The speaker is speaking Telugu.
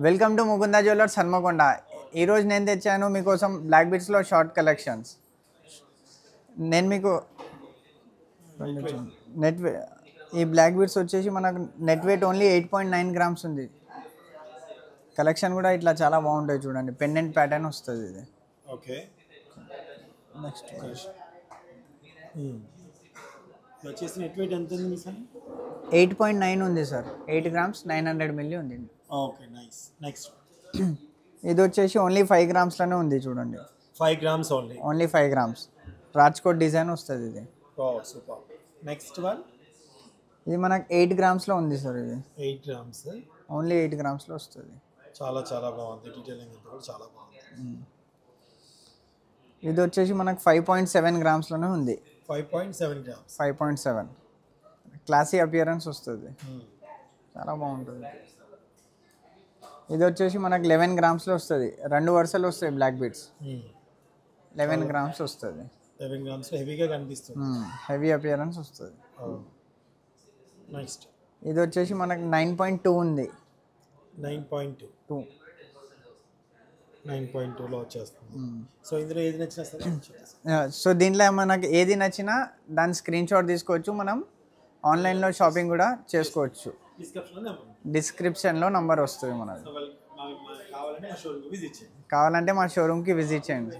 Welcome to Mukunda jewellers Hanamkonda. ఈరోజు నేను తెచ్చాను మీకోసం బ్లాక్ బీట్స్లో షార్ట్ కలెక్షన్స్. నేను మీకు నెట్ ఈ బ్లాక్ బీట్స్ వచ్చేసి మనకు నెట్ వెయిట్ ఓన్లీ 8.9 గ్రామ్స్ ఉంది. కలెక్షన్ కూడా ఇట్లా చాలా బాగుంటుంది చూడండి, పెండెంట్ ప్యాటర్న్ వస్తుంది ఇది. ఓకే, నెక్స్ట్ వచ్చేసి నెట్ వెయిట్ ఎంత ఉంది సార్? 8.9 ఉంది సార్, 8 గ్రామ్స్ 900 మిల్లీ ఉంది. Okay, nice. నెక్స్ట్ ఇది వచ్చేసి ఓన్లీ 5 గ్రామ్స్లోనే ఉంది చూడండి. 5 grams only. Only 5 grams Rajkot design వస్తుంది ఇది. ఓ సూపర్. నెక్స్ట్ వన్, ఇది మనకు 8 గ్రామ్స్లో ఉంది సార్. ఇది 8 గ్రామ్స్, ఓన్లీ 8 గ్రామ్స్లో వస్తుంది. చాలా చాలా బాగుంది, డీటెయిలింగ్ అంతా కూడా చాలా బాగుంది. ఇది వచ్చేసి మనకు 5.7 గ్రామ్స్లోనే ఉంది. 5.7 గ్రామ్స్, 5.7 క్లాసీ అపియరెన్స్ వస్తుంది, చాలా బాగుంటుంది. ఇది వచ్చేసి మనకు 11 గ్రామ్స్లో వస్తుంది. 2 వరుసలు వస్తాయి బ్లాక్ బీట్స్. 11 గ్రామ్స్ వస్తుంది. 11 గ్రామ్స్ హెవీగా కనిపిస్తుంది, హెవీ అపియరెన్స్ వస్తుంది. నెక్స్ట్ ఇది వచ్చేసి మనకు 9.2 ఉంది. 9.2, 9.2లో వచ్చేస్తుంది. సో ఇందులో ఏది నచ్చినా సరే. సో దీంట్లో మనకి ఏది నచ్చినా దాని స్క్రీన్ షాట్ తీసుకోవచ్చు. మనం ఆన్లైన్లో షాపింగ్ కూడా చేసుకోవచ్చు. డిస్క్రిప్షన్లో నంబర్ వస్తుంది మనది. కావాలంటే మా షోరూమ్కి విజిట్ చేయండి. కావాలంటే మా షోరూమ్కి విజిట్ చేయండి.